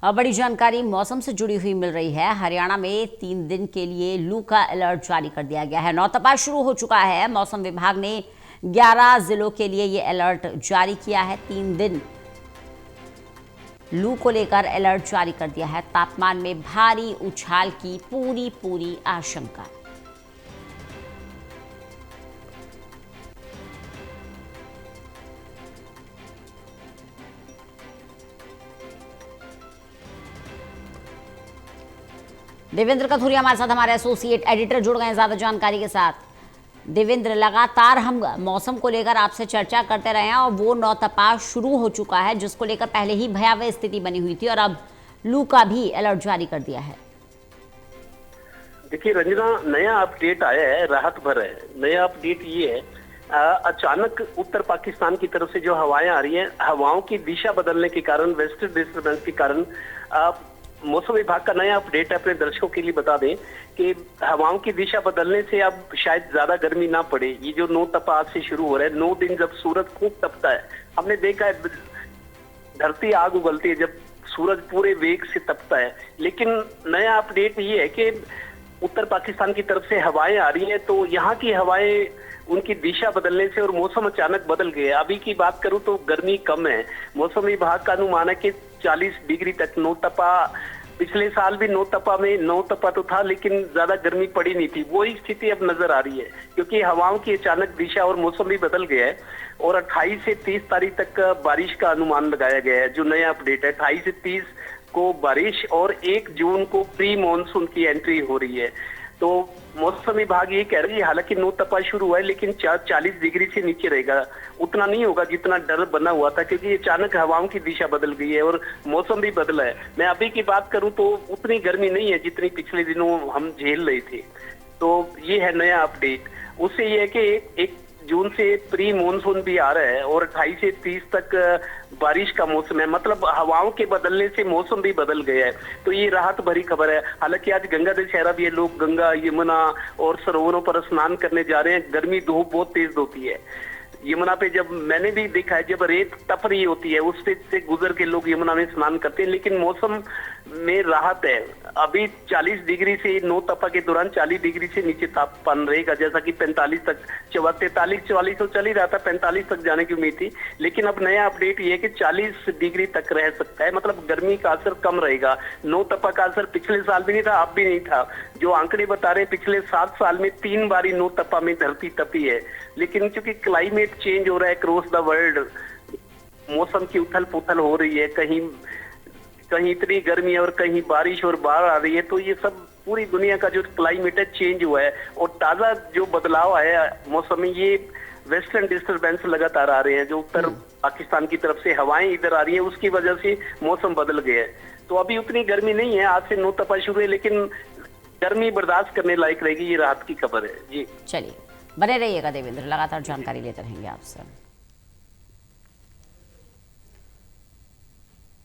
बड़ी जानकारी मौसम से जुड़ी हुई मिल रही है। हरियाणा में 3 दिन के लिए लू का अलर्ट जारी कर दिया गया है। नौतपा शुरू हो चुका है। मौसम विभाग ने 11 जिलों के लिए ये अलर्ट जारी किया है। 3 दिन लू को लेकर अलर्ट जारी कर दिया है। तापमान में भारी उछाल की पूरी आशंका। देवेंद्र कथुरिया हमारे साथ, हमारे एसोसिएट एडिटर जुड़ गए हैं ज्यादा जानकारी के साथ। देवेंद्र, लगातार हम मौसम को लेकर आपसे चर्चा करते रहे हैं और वो नौतपा शुरू हो चुका है जिसको लेकर पहले ही भयावह स्थिति बनी हुई थी और अब लू का भी अलर्ट जारी कर दिया है। देखिए रंजना, नया अपडेट आया है, राहत भर है। नया अपडेट ये है, अचानक उत्तर पाकिस्तान की तरफ से जो हवाएं आ रही हैं, हवाओं की दिशा बदलने के कारण, वेस्टर्न डिस्टर्बेंस के कारण मौसम विभाग का नया अपडेट है। अपने दर्शकों के लिए बता दें कि हवाओं की दिशा बदलने से अब शायद ज्यादा गर्मी ना पड़े। ये जो नौतपा आज से शुरू हो रहा है, 9 दिन जब सूरज खूब तपता है, हमने देखा है धरती आग उगलती है जब सूरज पूरे वेग से तपता है। लेकिन नया अपडेट ये है कि उत्तर पाकिस्तान की तरफ से हवाएं आ रही हैं, तो यहाँ की हवाएं उनकी दिशा बदलने से और मौसम अचानक बदल गए। अभी की बात करूं तो गर्मी कम है। मौसम विभाग का अनुमान है कि 40 डिग्री तक नौतपा, पिछले साल भी नौतपा तो था लेकिन ज्यादा गर्मी पड़ी नहीं थी। वही स्थिति अब नजर आ रही है क्योंकि हवाओं की अचानक दिशा और मौसम भी बदल गया है। और 28 से 30 तारीख तक बारिश का अनुमान लगाया गया है। जो नया अपडेट है, 28 से 30 को बारिश और 1 जून को प्री मानसून की एंट्री हो रही है। तो मौसम विभाग ये कह रही है, हालांकि नौतपा शुरू हुआ है लेकिन 40 डिग्री से नीचे रहेगा। उतना नहीं होगा जितना डर बना हुआ था क्योंकि अचानक हवाओं की दिशा बदल गई है और मौसम भी बदला है। मैं अभी की बात करूं तो उतनी गर्मी नहीं है जितनी पिछले दिनों हम झेल रहे थे। तो ये है नया अपडेट। उससे ये है कि 1 जून से प्री मानसून भी आ रहा है और 28 से 30 तक बारिश का मौसम है। मतलब हवाओं के बदलने से मौसम भी बदल गया है। तो ये राहत भरी खबर है। हालांकि आज गंगा दशहरा भी है, लोग गंगा, यमुना और सरोवरों पर स्नान करने जा रहे हैं। गर्मी धूप बहुत तेज होती है यमुना पे। जब मैंने भी देखा है, जब रेत तप रही होती है उस से गुजर के लोग यमुना में स्नान करते हैं। लेकिन मौसम में राहत है। अभी 40 डिग्री से नौतपा के दौरान 40 डिग्री से नीचे तापमान रहेगा, जैसा कि 45 तक, 43 44 तो चल ही रहा था, 45 तक जाने की उम्मीद थी। लेकिन अब नया अपडेट ये है कि 40 डिग्री तक रह सकता है। मतलब गर्मी का असर कम रहेगा। नौतपा का असर पिछले साल भी नहीं था, अब भी नहीं था। जो आंकड़े बता रहे हैं, पिछले 7 साल में 3 बारी नौतपा में धरती तपी है। लेकिन क्योंकि क्लाइमेट चेंज हो रहा है क्रॉस द वर्ल्ड, मौसम की उथल पुथल हो रही है, कहीं इतनी गर्मी और कहीं बारिश और बाढ़ आ रही है, तो ये सब पूरी दुनिया का जो क्लाइमेट है चेंज हुआ है। और ताजा जो बदलाव आया मौसम में, ये वेस्टर्न डिस्टर्बेंस लगातार आ रहे हैं। जो उत्तर पाकिस्तान की तरफ से हवाएं इधर आ रही है, उसकी वजह से मौसम बदल गया है। तो अभी उतनी गर्मी नहीं है। आज से नौतपा शुरू है लेकिन गर्मी बर्दाश्त करने लायक रहेगी। ये राहत की खबर है जी। चलिए, बने रहिएगा देवेंद्र, लगातार जानकारी लेते रहेंगे आपसे।